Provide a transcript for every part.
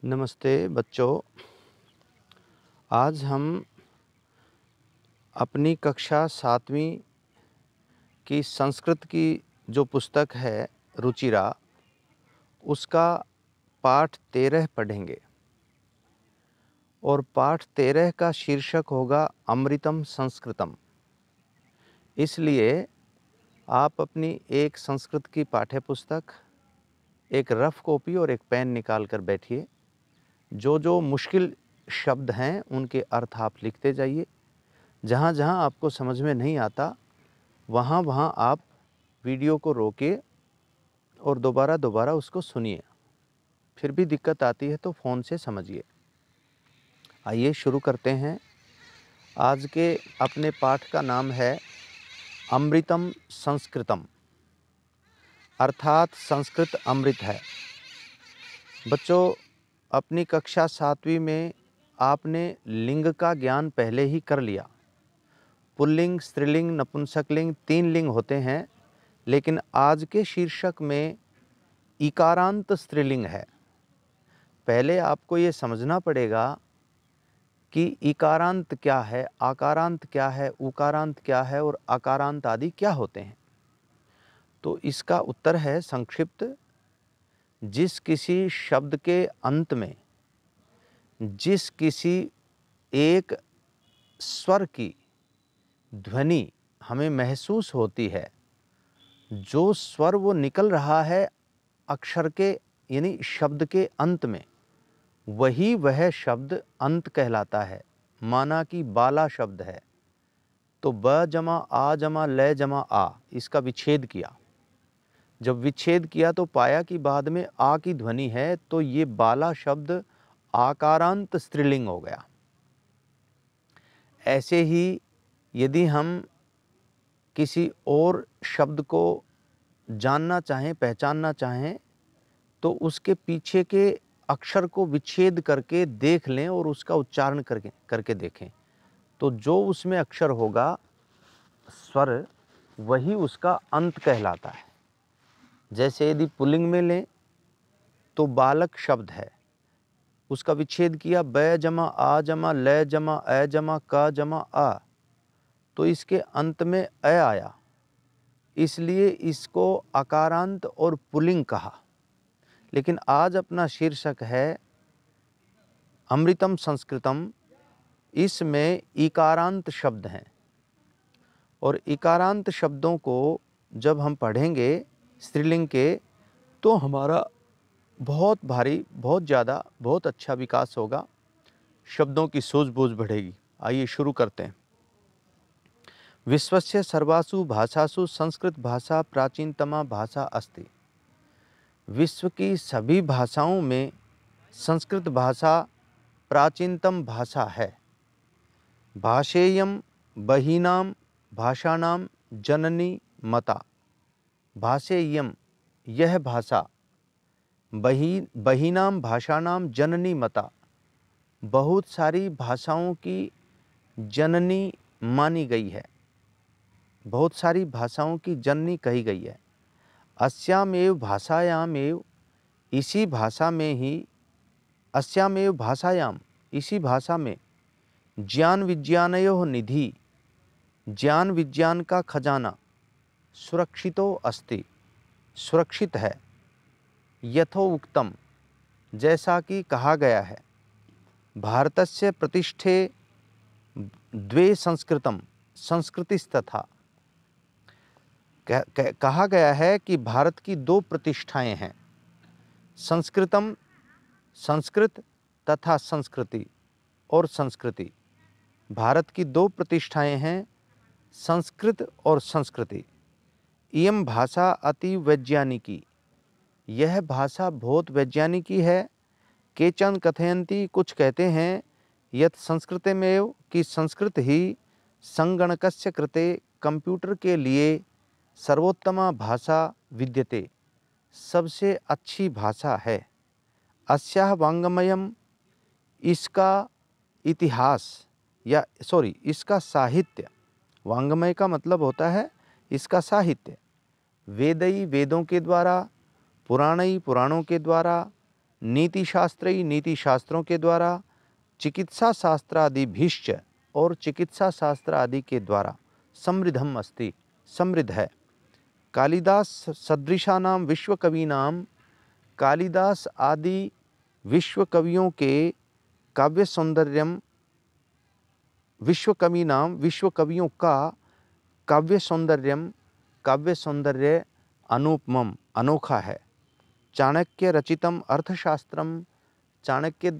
नमस्ते बच्चों। आज हम अपनी कक्षा 7वीं की संस्कृत की जो पुस्तक है रुचिरा, उसका पाठ 13 पढ़ेंगे और पाठ 13 का शीर्षक होगा अमृतम संस्कृतम। इसलिए आप अपनी एक संस्कृत की पाठ्य पुस्तक, एक रफ कॉपी और एक पेन निकाल कर बैठिए। जो मुश्किल शब्द हैं उनके अर्थ आप लिखते जाइए। जहाँ जहाँ आपको समझ में नहीं आता वहाँ वहाँ आप वीडियो को रोकिए और दोबारा उसको सुनिए। फिर भी दिक्कत आती है तो फ़ोन से समझिए। आइए शुरू करते हैं। आज के अपने पाठ का नाम है अमृतम संस्कृतम, अर्थात संस्कृत अमृत है। बच्चों, अपनी कक्षा 7वीं में आपने लिंग का ज्ञान पहले ही कर लिया। पुल्लिंग, स्त्रीलिंग, नपुंसकलिंग 3 लिंग होते हैं, लेकिन आज के शीर्षक में इकारांत स्त्रीलिंग है। पहले आपको ये समझना पड़ेगा कि इकारांत क्या है, आकारांत क्या है, उकारांत क्या है और अकारांत आदि क्या होते हैं। तो इसका उत्तर है संक्षिप्त, जिस किसी शब्द के अंत में जिस किसी एक स्वर की ध्वनि हमें महसूस होती है, जो स्वर वो निकल रहा है अक्षर के यानी शब्द के अंत में, वही वह शब्द अंत कहलाता है। माना कि बाला शब्द है तो ब जमा आ जमा ल जमा आ, इसका विच्छेद किया। जब विच्छेद किया तो पाया कि बाद में आ की ध्वनि है, तो ये बाला शब्द आकारांत स्त्रीलिंग हो गया। ऐसे ही यदि हम किसी और शब्द को जानना चाहें, पहचानना चाहें, तो उसके पीछे के अक्षर को विच्छेद करके देख लें और उसका उच्चारण करके देखें, तो जो उसमें अक्षर होगा, स्वर, वही उसका अंत कहलाता है। जैसे यदि पुल्लिंग में लें तो बालक शब्द है, उसका विच्छेद किया ब जमा आ जमा ल जमा अ जमा क जमा आ, तो इसके अंत में अ आया, इसलिए इसको अकारांत और पुल्लिंग कहा। लेकिन आज अपना शीर्षक है अमृतम संस्कृतम। इसमें इकारांत शब्द हैं और इकारांत शब्दों को जब हम पढ़ेंगे स्त्रीलिंग के, तो हमारा बहुत भारी, बहुत ज़्यादा, बहुत अच्छा विकास होगा, शब्दों की सूझबूझ बढ़ेगी। आइए शुरू करते हैं। विश्वस्य सर्वासु भाषासु संस्कृत भाषा प्राचीनतमा भाषा अस्ति। विश्व की सभी भाषाओं में संस्कृत भाषा प्राचीनतम भाषा है। भाषेयम बहीनाम भाषाणाम जननी मता। भाषेयम, यह भाषा, बहीनाम भाषाणाम जननी मता, बहुत सारी भाषाओं की जननी मानी गई है, बहुत सारी भाषाओं की जननी कही गई है। अस्यामेव भाषायामेव, इसी भाषा में ही, अस्यामेव भाषायाम, इसी भाषा में ज्ञान विज्ञानयोः निधि, ज्ञान विज्ञान का खजाना, सुरक्षितो अस्ति, सुरक्षित है। यथोक्तम, जैसा कि कहा गया है। भारतस्य प्रतिष्ठे द्वे संस्कृतम संस्कृतिस्तथा, कहा गया है कि भारत की 2 प्रतिष्ठाएं हैं, संस्कृतम संस्कृत तथा संस्कृति और संस्कृति। भारत की 2 प्रतिष्ठाएं हैं, संस्कृत और संस्कृति। इयं भाषा अति वैज्ञानिकी, यह भाषा बहुत वैज्ञानिकी है। केचन कथयन्ति, कुछ कहते हैं, यत् संस्कृतमेव, कि संस्कृत ही संगणकस्य कृते, कंप्यूटर के लिए सर्वोत्तमा भाषा विद्यते, सबसे अच्छी भाषा है। अस्याः वाङ्मयम्, इसका इतिहास या इसका साहित्य, वाङ्मय का मतलब होता है इसका साहित्य, वेदई, वेदों के द्वारा, पुराणई, पुराणों के द्वारा, नीतिशास्त्री नीतिशास्त्रों के द्वारा, चिकित्सा शास्त्रादिभिश्च और चिकित्सा शास्त्र आदि के द्वारा समृद्धम अस्ति, समृद्ध है। कालिदास सदृशानां विश्वकवीनां, कालिदास आदि विश्व कवियों के काव्य सौंदर्यम, विश्व कवियों का काव्य सौंदर्य अनुपमम, अनोखा है। चाणक्य रचितम अर्थशास्त्रम, चाणक्य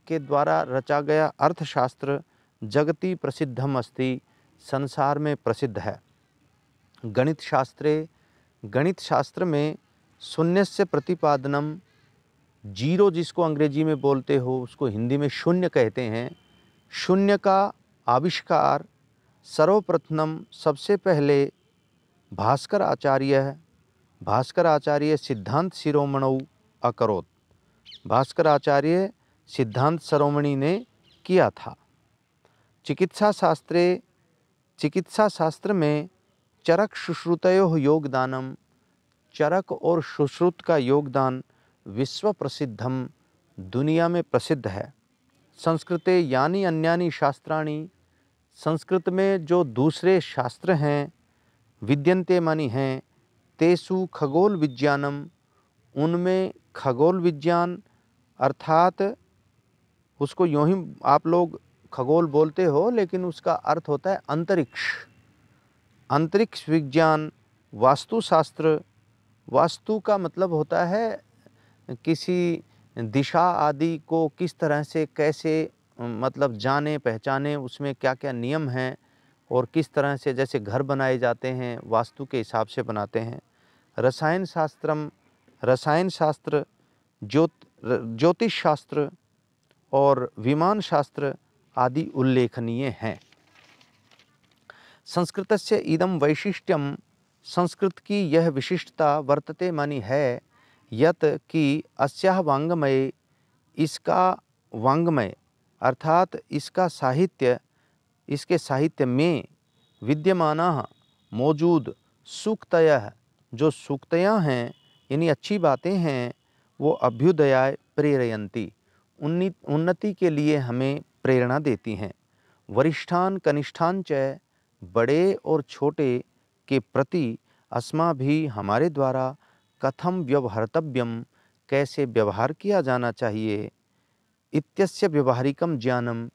के द्वारा रचा गया अर्थशास्त्र जगति प्रसिद्धम अस्ति, संसार में प्रसिद्ध है। गणित शास्त्र में शून्यस्य प्रतिपादनम, जीरो जिसको अंग्रेजी में बोलते हो उसको हिंदी में शून्य कहते हैं, शून्य का आविष्कार सर्वप्रथम सबसे पहले भास्कर आचार्य सिद्धांत शिरोमणौ अकरोत्, भास्कर आचार्य सिद्धांत शिरोमणि ने किया था। चिकित्सा शास्त्र में चरक शुश्रुतयोः योगदानम, चरक और सुश्रुत का योगदान विश्व प्रसिद्धम, दुनिया में प्रसिद्ध है। संस्कृते यानी अन्यानि शास्त्राणि, संस्कृत में जो दूसरे शास्त्र हैं, विद्यन्ते मानी हैं, तेसु खगोल विज्ञानम, उनमें खगोल विज्ञान, अर्थात उसको यूँ ही आप लोग खगोल बोलते हो लेकिन उसका अर्थ होता है अंतरिक्ष विज्ञान, वास्तुशास्त्र, वास्तु का मतलब होता है किसी दिशा आदि को किस तरह से कैसे मतलब जाने पहचाने, उसमें क्या क्या नियम हैं और किस तरह से जैसे घर बनाए जाते हैं वास्तु के हिसाब से बनाते हैं। रसायन शास्त्र, ज्योतिष शास्त्र और विमान शास्त्र आदि उल्लेखनीय हैं। संस्कृतस्य इदं वैशिष्ट्यम, संस्कृत की यह विशिष्टता वर्तते मानी है, यत कि अस्याह वाङ्मये, इसका वाङ्मय अर्थात इसका साहित्य, इसके साहित्य में विद्यमानाः मौजूद सूक्तयः, जो सूक्तयाँ हैं यानी अच्छी बातें हैं, वो अभ्युदयाय प्रेरयन्ति, उन्नति के लिए हमें प्रेरणा देती हैं। वरिष्ठान कनिष्ठान च, बड़े और छोटे के प्रति अस्माभिः, हमारे द्वारा, कथम व्यवहर्तव्यम, कैसे व्यवहार किया जाना चाहिए, इत्यस्य व्यवहारिकम ज्ञानम,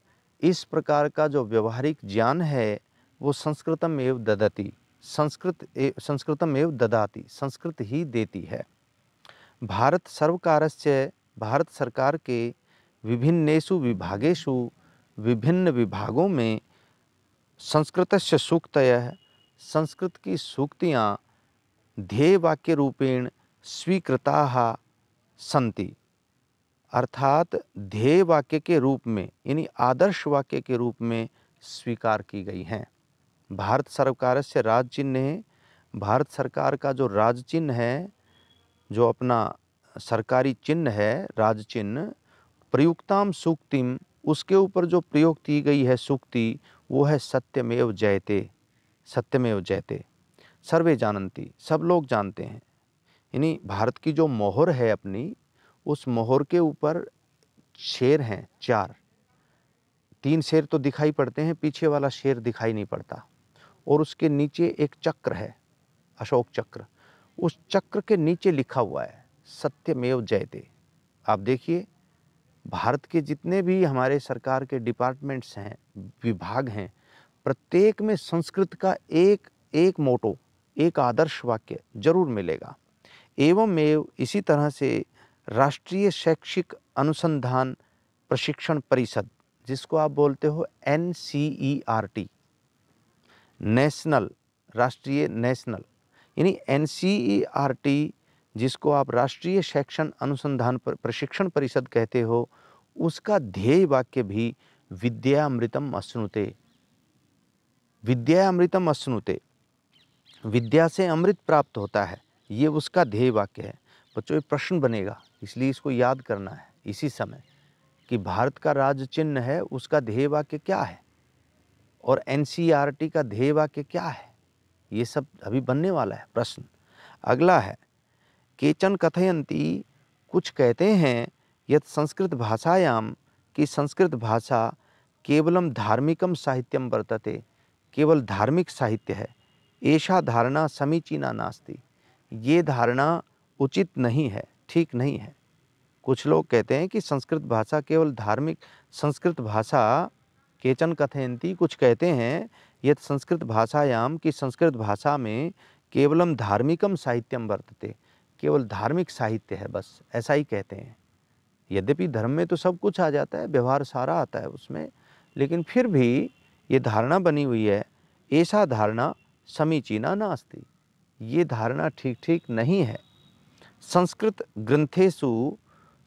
इस प्रकार का जो व्यवहारिक ज्ञान है वो संस्कृतम एव ददति, संस्कृतम एव ददाति, संस्कृत ही देती है। भारत सर्वकारस्य, भारत सरकार के विभिन्नेषु विभागेषु, विभिन्न विभागों में संस्कृतस्य सूक्तयः, संस्कृत की सूक्तियाँ ध्येय वाक्य रूपेण स्वीकृताः सन्ति, अर्थात ध्येय वाक्य के रूप में यानी आदर्श वाक्य के रूप में स्वीकार की गई हैं। भारत सरकार से राज चिन्ह है, भारत सरकार का जो राज चिन्ह है, जो अपना सरकारी चिन्ह है, राज चिन्ह, प्रयुक्ताम सूक्तिम, उसके ऊपर जो प्रयोग की गई है सूक्ति, वो है सत्यमेव जयते, सत्यमेव जयते, सर्वे जानन्ति, सब लोग जानते हैं। यानी भारत की जो मोहर है अपनी, उस मोहर के ऊपर शेर हैं 4, 3 शेर तो दिखाई पड़ते हैं, पीछे वाला शेर दिखाई नहीं पड़ता, और उसके नीचे एक चक्र है, अशोक चक्र, उस चक्र के नीचे लिखा हुआ है सत्यमेव जयते। आप देखिए भारत के जितने भी हमारे सरकार के डिपार्टमेंट्स हैं, विभाग हैं, प्रत्येक में संस्कृत का एक मोटो, एक आदर्श वाक्य जरूर मिलेगा। एवं इसी तरह से राष्ट्रीय शैक्षिक अनुसंधान प्रशिक्षण परिषद, जिसको आप बोलते हो NCERT, नेशनल, राष्ट्रीय नेशनल, यानी NCERT जिसको आप राष्ट्रीय शैक्षण अनुसंधान प्रशिक्षण परिषद कहते हो, उसका ध्येय वाक्य भी विद्यामृतम अश्नुते, विद्यामृतम अश्नुते, विद्या से अमृत प्राप्त होता है, ये उसका ध्येय वाक्य है। बच्चों ये प्रश्न बनेगा, इसलिए इसको याद करना है इसी समय कि भारत का राज चिन्ह है, उसका ध्येय वाक्य क्या है और NCERT का ध्येय वाक्य क्या है, ये सब अभी बनने वाला है प्रश्न। अगला है केचन कथयन्ति, कुछ कहते हैं यत् संस्कृत भाषायां कि संस्कृत भाषा केवलम धार्मिकम साहित्यम वर्तते, केवल धार्मिक साहित्य है, ऐसा धारणा समीचीना नास्ति, ये धारणा उचित नहीं है, ठीक नहीं है। कुछ लोग कहते हैं कि संस्कृत भाषा केवल धार्मिक, संस्कृत भाषा केचन कथयन्ति, कुछ कहते हैं यत् संस्कृत भाषायां कि संस्कृत भाषा में केवलम धार्मिकम साहित्यम वर्तते, केवल धार्मिक साहित्य है बस, ऐसा ही कहते हैं। यद्यपि धर्म में तो सब कुछ आ जाता है, व्यवहार सारा आता है उसमें, लेकिन फिर भी ये धारणा बनी हुई है, ऐसा धारणा समीचीना नास्ति, ये धारणा ठीक ठीक नहीं है। संस्कृत ग्रंथेषु,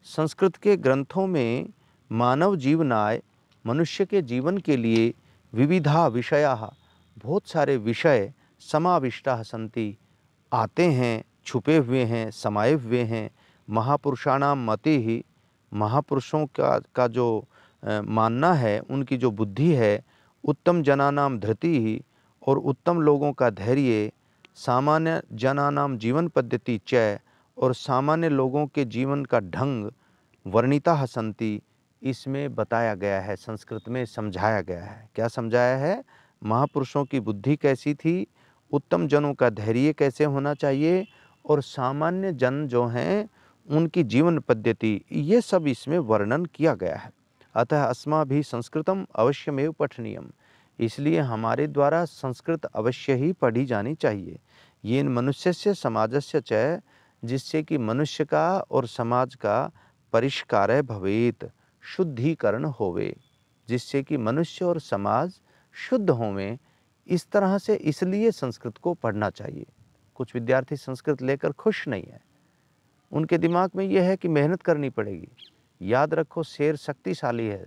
संस्कृत के ग्रंथों में मानव जीवनाय, मनुष्य के जीवन के लिए विविधा विषयाः, बहुत सारे विषय समाविष्टाः सन्ति, आते हैं, छुपे हुए हैं, समाये हुए हैं। महापुरुषाणाम मतिः, महापुरुषों का जो मानना है, उनकी जो बुद्धि है, उत्तम जनानाम धृतिः, और उत्तम लोगों का धैर्य, सामान्य जनानाम जीवन पद्धति च, और सामान्य लोगों के जीवन का ढंग, वर्णिता सन्ति, इसमें बताया गया है, संस्कृत में समझाया गया है। क्या समझाया है? महापुरुषों की बुद्धि कैसी थी, उत्तम जनों का धैर्य कैसे होना चाहिए, और सामान्य जन जो हैं उनकी जीवन पद्धति, ये सब इसमें वर्णन किया गया है। अतः अस्माभिः संस्कृतम अवश्यमेव पठनीयम, इसलिए हमारे द्वारा संस्कृत अवश्य ही पढ़ी जानी चाहिए। ये मनुष्यस्य समाजस्य च, जिससे कि मनुष्य का और समाज का परिष्कार भवेत, शुद्धिकरण होवे, जिससे कि मनुष्य और समाज शुद्ध होवें। इस तरह से इसलिए संस्कृत को पढ़ना चाहिए। कुछ विद्यार्थी संस्कृत लेकर खुश नहीं है, उनके दिमाग में यह है कि मेहनत करनी पड़ेगी। याद रखो, शेर शक्तिशाली है,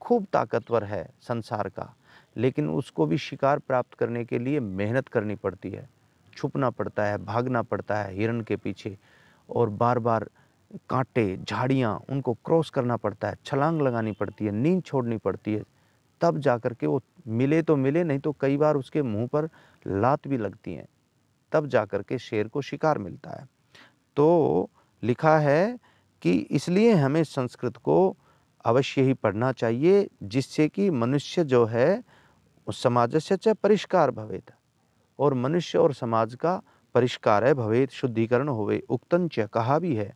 खूब ताकतवर है संसार का, लेकिन उसको भी शिकार प्राप्त करने के लिए मेहनत करनी पड़ती है, छुपना पड़ता है, भागना पड़ता है हिरण के पीछे, और बार बार कांटे, झाड़ियाँ, उनको क्रॉस करना पड़ता है, छलांग लगानी पड़ती है, नींद छोड़नी पड़ती है, तब जाकर के वो मिले तो मिले, नहीं तो कई बार उसके मुंह पर लात भी लगती हैं, तब जाकर के शेर को शिकार मिलता है। तो लिखा है कि इसलिए हमें संस्कृत को अवश्य ही पढ़ना चाहिए, जिससे कि मनुष्य जो है समाजस्य च परिष्कार भवेत, और मनुष्य और समाज का परिष्कार है भवेत, शुद्धिकरण होवे। उक्तं च, कहा भी है,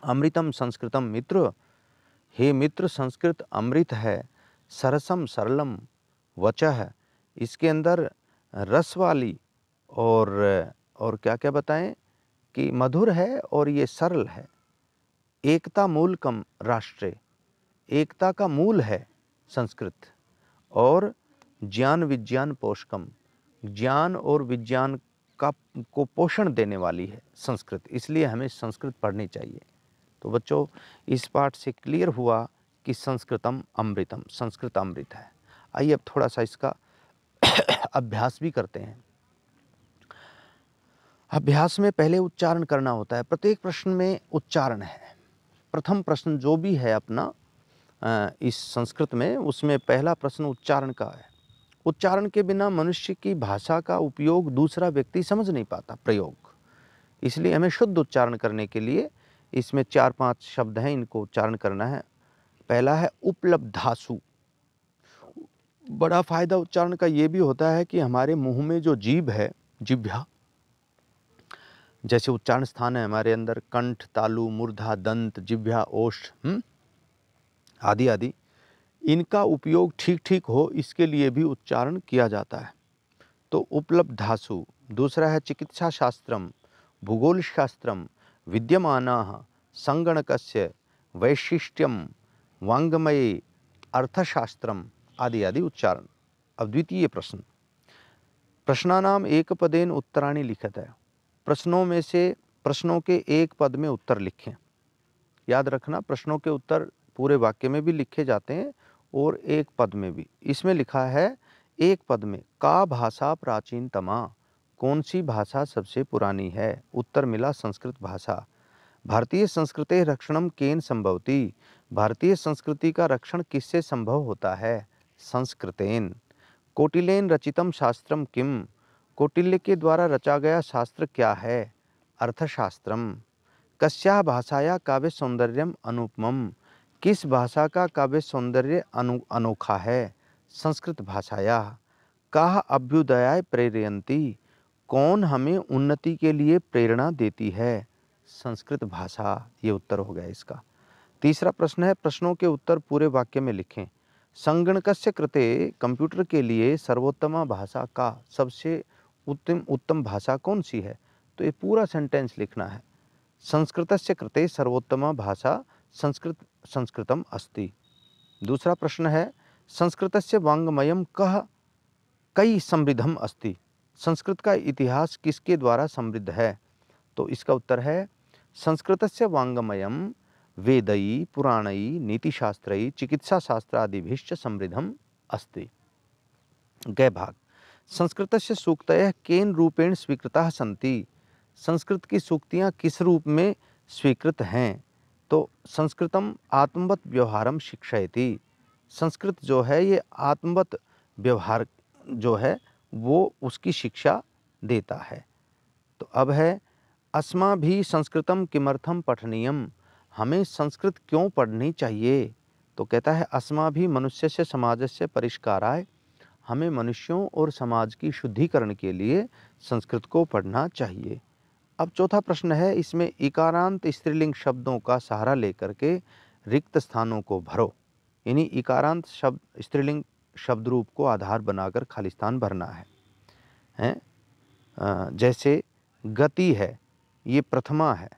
अमृतम संस्कृतम मित्र, हे मित्र संस्कृत अमृत है, सरसम सरलम वचः, इसके अंदर रस वाली और क्या क्या बताएं कि मधुर है और ये सरल है। एकता मूलकम राष्ट्रे, एकता का मूल है संस्कृत, और ज्ञान विज्ञान पोषकम, ज्ञान और विज्ञान का को पोषण देने वाली है संस्कृत, इसलिए हमें संस्कृत पढ़नी चाहिए। तो बच्चों, इस पाठ से क्लियर हुआ कि संस्कृतम अमृतम, संस्कृत अमृत है। आइए अब थोड़ा सा इसका अभ्यास भी करते हैं। अभ्यास में पहले उच्चारण करना होता है, प्रत्येक प्रश्न में उच्चारण है। प्रथम प्रश्न जो भी है अपना इस संस्कृत में, उसमें पहला प्रश्न उच्चारण का है। उच्चारण के बिना मनुष्य की भाषा का उपयोग दूसरा व्यक्ति समझ नहीं पाता, प्रयोग। इसलिए हमें शुद्ध उच्चारण करने के लिए इसमें 4-5 शब्द हैं, इनको उच्चारण करना है। पहला है उपलब्धासु। बड़ा फायदा उच्चारण का ये भी होता है कि हमारे मुंह में जो जीभ है, जिह्वा, जैसे उच्चारण स्थान है हमारे अंदर, कंठ, तालु, मूर्धा, दंत, जिह्वा, ओष्ठ आदि आदि, इनका उपयोग ठीक ठीक हो, इसके लिए भी उच्चारण किया जाता है। तो उपलब्धासु। दूसरा है चिकित्सा शास्त्रम, भूगोल शास्त्रम, विद्यमानाः संगणकस्य वैशिष्ट्यम, वांग्मये अर्थशास्त्रम आदि आदि उच्चारण। अब द्वितीय प्रश्न, प्रश्नानाम एक पदेन उत्तराणि लिखत है। प्रश्नों में से प्रश्नों के एक पद में उत्तर लिखें। याद रखना, प्रश्नों के उत्तर पूरे वाक्य में भी लिखे जाते हैं और एक पद में भी। इसमें लिखा है एक पद में, का भाषा प्राचीनतमा, कौन सी भाषा सबसे पुरानी है? उत्तर मिला संस्कृत भाषा। भारतीय संस्कृते रक्षणम केन संभवति, भारतीय संस्कृति का रक्षण किससे संभव होता है? संस्कृतेन। कौटिल्येन रचितम शास्त्रम किम, कौटिल्य के द्वारा रचा गया शास्त्र क्या है? अर्थशास्त्रम। कस्याः भाषाया काव्य सौंदर्यम अनुपमम, किस भाषा का काव्य सौंदर्य अनोखा है? संस्कृत भाषाया। काः अभ्युदयाय प्रेरयन्ति, कौन हमें उन्नति के लिए प्रेरणा देती है? संस्कृत भाषा। ये उत्तर हो गया इसका। तीसरा प्रश्न है, प्रश्नों के उत्तर पूरे वाक्य में लिखें। संगणकस्य कृते, कंप्यूटर के लिए सर्वोत्तम भाषा का सबसे उत्तम भाषा कौन सी है? तो ये पूरा सेंटेंस लिखना है। संस्कृतस्य कृते सर्वोत्तम भाषा संस्कृतम अस्ति। दूसरा प्रश्न है, संस्कृतस्य वाङ्मयं कः कई समृद्धम अस्ति, संस्कृत का इतिहास किसके द्वारा समृद्ध है? तो इसका उत्तर है, संस्कृतस्य वाङ्मयं वेदै पुराणै नीतिशास्त्रै चिकित्साशास्त्रादिभिश्च समृद्धम अस्ति। गए भाग। संस्कृतस्य सूक्तयः केन रूपेण स्वीकृताः सन्ति, संस्कृत की सूक्तियाँ किस रूप में स्वीकृत हैं? तो संस्कृतम आत्मवत व्यवहारम शिक्षयति, संस्कृत जो है ये आत्मवत व्यवहार जो है वो उसकी शिक्षा देता है। तो अब है, अस्माभिः संस्कृतम किमर्थम पठनीयम, हमें संस्कृत क्यों पढ़नी चाहिए? तो कहता है, अस्माभिः मनुष्यस्य समाजस्य परिष्काराय, हमें मनुष्यों और समाज की शुद्धिकरण के लिए संस्कृत को पढ़ना चाहिए। अब चौथा प्रश्न है, इसमें इकारांत स्त्रीलिंग शब्दों का सहारा लेकर के रिक्त स्थानों को भरो। यानी इकारांत शब्द स्त्रीलिंग शब्द रूप को आधार बनाकर खाली स्थान भरना है? जैसे गति है, ये प्रथमा है,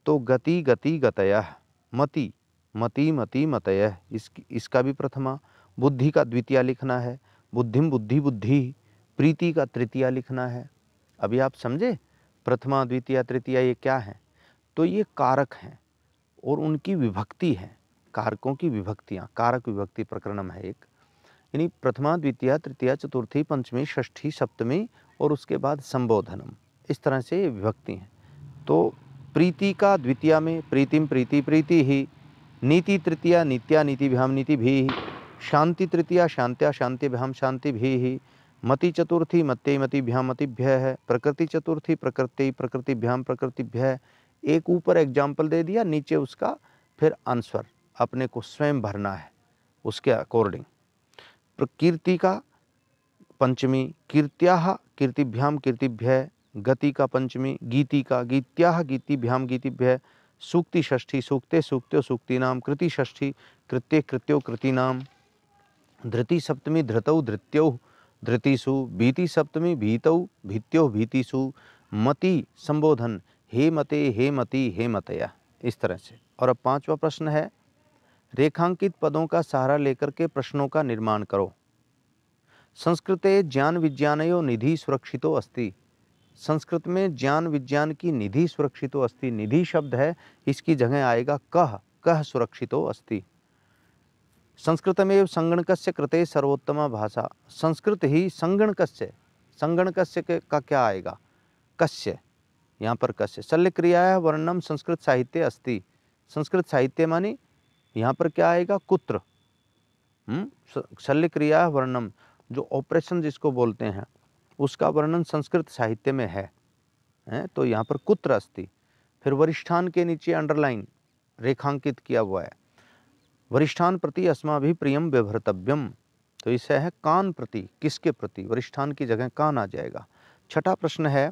तो गति गति गतयः, मति मति मति मतयः, इसका भी प्रथमा। बुद्धि का द्वितीया लिखना है, बुद्धिम बुद्धि बुद्धि। प्रीति का तृतीया लिखना है। अभी आप समझे प्रथमा द्वितीया तृतीया ये क्या है? तो ये कारक हैं और उनकी विभक्ति है, कारकों की विभक्तियाँ, कारक विभक्ति प्रकरणम है एक। यानी प्रथमा द्वितीया तृतीया चतुर्थी पंचमी षष्ठी सप्तमी और उसके बाद संबोधनम, इस तरह से ये विभक्ति हैं। तो प्रीति का द्वितीया में प्रीतिम प्रीति प्रीति ही, नीति तृतीया नित्या नीतिभ्याम नीतिभिः, शांति तृतीया शांत्या शांतिभ्याम शांतिभिः, मति चतुर्थी मत्यै मतिभ्याम मतिभ्यः, प्रकृति चतुर्थी प्रकृति प्रकृतिभ्याम प्रकृतिभ्यः। एक ऊपर एग्जाम्पल दे दिया, नीचे उसका फिर आंसर अपने को स्वयं भरना है उसके अकॉर्डिंग। कीर्ति का पंचमी, कीर्त्याः कीर्तिभ्याम कीर्तिभ्यः, गति का पंचमी, गीति का गीत्याः गीतिभ्याम गीतिभ्यः, सूक्ति षष्ठी सूक्ते सूक्त्यो सूक्तीनाम, कृति षष्ठी कृत्ये कृत्यो कृतीनाम, धृति सप्तमी धृतौ धृत्यो धृतिषु, भीति सप्तमी भीतौ भीत्यो भीतिषु, मति संबोधन हे मते हे मतया, इस तरह से। और अब पांचवा प्रश्न है, रेखांकित पदों का सहारा लेकर के प्रश्नों का निर्माण करो। संस्कृते ज्ञान विज्ञानयो निधि सुरक्षितो अस्ति, संस्कृत में ज्ञान विज्ञान की निधि सुरक्षितो अस्ति, निधि शब्द है, इसकी जगह आएगा कह सुरक्षितो अस्ति। संस्कृतमेव संगणकस्य कृते सर्वोत्तमा भाषा, संस्कृत ही संगणकस्य, संगणकस्य का क्या आएगा? कस्य, यहाँ पर कस्य। शल्य क्रियाया वर्णनम संस्कृत साहित्य अस्ति, संस्कृत साहित्य मानी यहाँ पर क्या आएगा? कुत्र। शल्य क्रिया वर्णनम, जो ऑपरेशन जिसको बोलते हैं उसका वर्णन संस्कृत साहित्य में है, तो यहाँ पर कुत्र अस्ति। फिर वरिष्ठान के नीचे अंडरलाइन रेखांकित किया हुआ है, वरिष्ठान प्रति अस्माभिः प्रियम व्यवहर्तव्यम, तो इससे है कान प्रति, किसके प्रति? वरिष्ठान की जगह कान आ जाएगा। छठा प्रश्न है,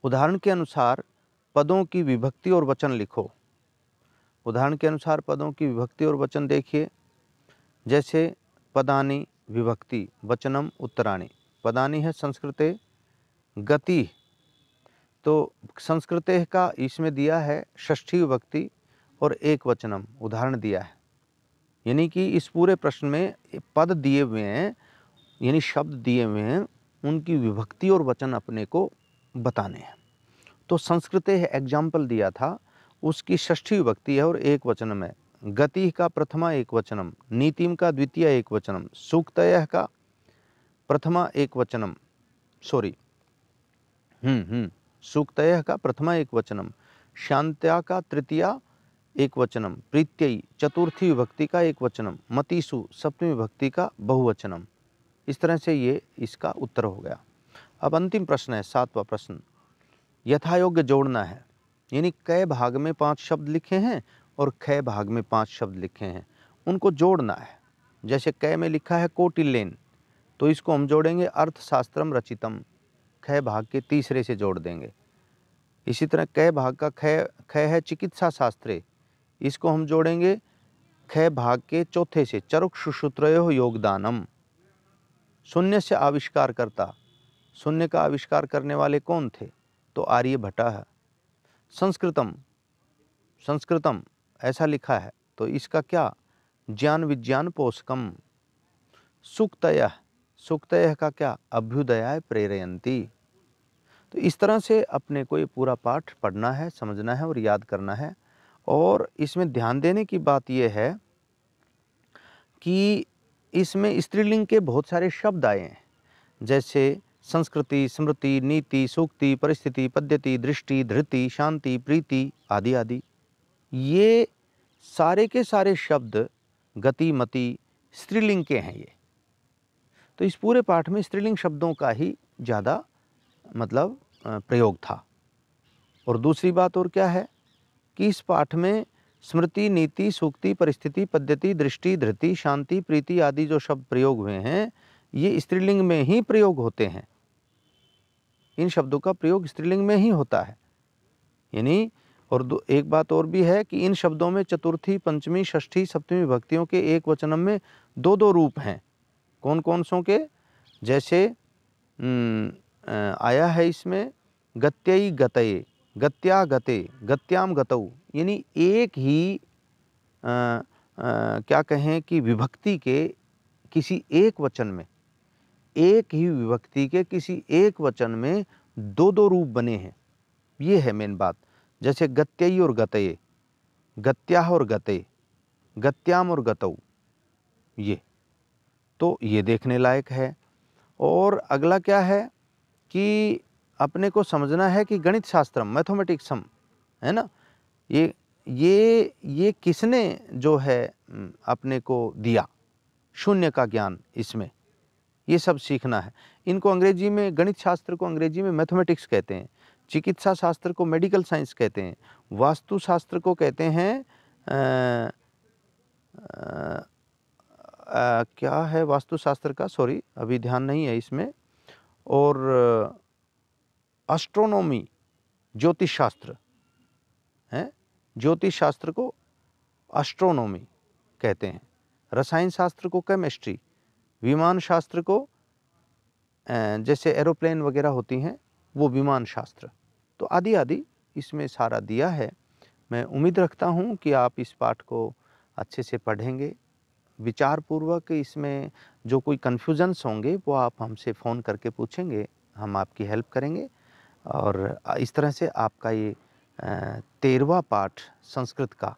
उदाहरण के अनुसार पदों की विभक्ति और वचन लिखो। उदाहरण के अनुसार पदों की विभक्ति और वचन देखिए, जैसे पदानि विभक्ति, वचनम उत्तराणि। पदानि है संस्कृते गति, तो संस्कृते का इसमें दिया है षष्ठी विभक्ति और एक वचनम, उदाहरण दिया है। यानी कि इस पूरे प्रश्न में पद दिए हुए हैं, यानी शब्द दिए हुए हैं, उनकी विभक्ति और वचन अपने को बताने हैं। तो संस्कृते एग्जाम्पल दिया था, उसकी षष्ठी विभक्ति है और एक वचनम है। गति का प्रथमा एक वचनम, नीतिम का द्वितीय एक वचनम, सूक्तयः का प्रथमा एक वचनम, सूक्तयः का प्रथमा एक वचनम, शांत्या का तृतीया एक वचनम, प्रीत्यई चतुर्थी विभक्ति का एक वचनम, मतिषु सप्तमी विभक्ति का बहुवचनम। इस तरह से ये इसका उत्तर हो गया। अब अंतिम प्रश्न है, सातवां प्रश्न, यथायोग्य जोड़ना है। यानी क भाग में 5 शब्द लिखे हैं और ख भाग में 5 शब्द लिखे हैं, उनको जोड़ना है। जैसे क में लिखा है कौटिल्येन, तो इसको हम जोड़ेंगे अर्थशास्त्रम रचितम, ख भाग के तीसरे से जोड़ देंगे। इसी तरह क भाग का ख है चिकित्सा शास्त्रे, इसको हम जोड़ेंगे ख भाग के चौथे से, चरुक्षुश्रुत्रयोः योगदानम। शून्य से आविष्कार करता, शून्य का आविष्कार करने वाले कौन थे? तो आर्यभट्ट है। संस्कृतम, संस्कृतम ऐसा लिखा है, तो इसका क्या? ज्ञान विज्ञान पोषकम। सुक्तयः, सुक्तयः का क्या? अभ्युदयाय प्रेरयन्ति। तो इस तरह से अपने को ये पूरा पाठ पढ़ना है, समझना है और याद करना है। और इसमें ध्यान देने की बात यह है कि इसमें स्त्रीलिंग के बहुत सारे शब्द आए हैं, जैसे संस्कृति, स्मृति, नीति, सूक्ति, परिस्थिति, पद्धति, दृष्टि, धृति, शांति, प्रीति आदि आदि। ये सारे के सारे शब्द गति, मति स्त्रीलिंग के हैं ये। तो इस पूरे पाठ में स्त्रीलिंग शब्दों का ही ज़्यादा मतलब प्रयोग था। और दूसरी बात और क्या है कि इस पाठ में स्मृति, नीति, सूक्ति, परिस्थिति, पद्धति, दृष्टि, धृति, शांति, प्रीति आदि जो शब्द प्रयोग हुए हैं, ये स्त्रीलिंग में ही प्रयोग होते हैं। इन शब्दों का प्रयोग स्त्रीलिंग में ही होता है। यानी और एक बात और भी है कि इन शब्दों में चतुर्थी, पंचमी, षष्ठी, सप्तमी विभक्तियों के एक वचनम में दो दो रूप हैं। कौन कौन सो के? जैसे आया है इसमें गत्यई गतये, गत्या गते, गत्याम गतौ, यानी एक ही क्या कहें कि विभक्ति के किसी एक वचन में, एक ही विभक्ति के किसी एक वचन में दो दो रूप बने हैं। ये है मेन बात। जैसे गत्यई और गतये, गत्याह और गते, गत्याम और गतौ, ये तो ये देखने लायक है। और अगला क्या है कि अपने को समझना है कि गणित शास्त्रम, मैथमेटिक्सम, है ना, ये किसने जो है अपने को दिया शून्य का ज्ञान, इसमें ये सब सीखना है। इनको अंग्रेजी में, गणित शास्त्र को अंग्रेजी में मैथमेटिक्स कहते हैं, चिकित्सा शास्त्र को मेडिकल साइंस कहते हैं, वास्तु शास्त्र को कहते हैं क्या है वास्तु शास्त्र का, सॉरी अभी ध्यान नहीं है इसमें, और एस्ट्रोनॉमी ज्योतिष शास्त्र है, ज्योतिष शास्त्र को एस्ट्रोनॉमी कहते हैं, रसायन शास्त्र को केमिस्ट्री, विमान शास्त्र को जैसे एरोप्लेन वगैरह होती हैं वो विमान शास्त्र, तो आदि आदि इसमें सारा दिया है। मैं उम्मीद रखता हूँ कि आप इस पाठ को अच्छे से पढ़ेंगे, विचारपूर्वक। इसमें जो कोई कन्फ्यूजन्स होंगे वो आप हमसे फ़ोन करके पूछेंगे, हम आपकी हेल्प करेंगे। और इस तरह से आपका ये 13वां पाठ संस्कृत का,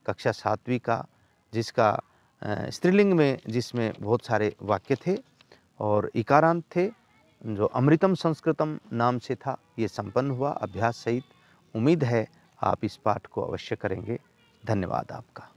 कक्षा 7वीं का, जिसका स्त्रीलिंग में, जिसमें बहुत सारे वाक्य थे और इकारांत थे, जो अमृतम संस्कृतम नाम से था, ये संपन्न हुआ अभ्यास सहित। उम्मीद है आप इस पाठ को अवश्य करेंगे। धन्यवाद आपका।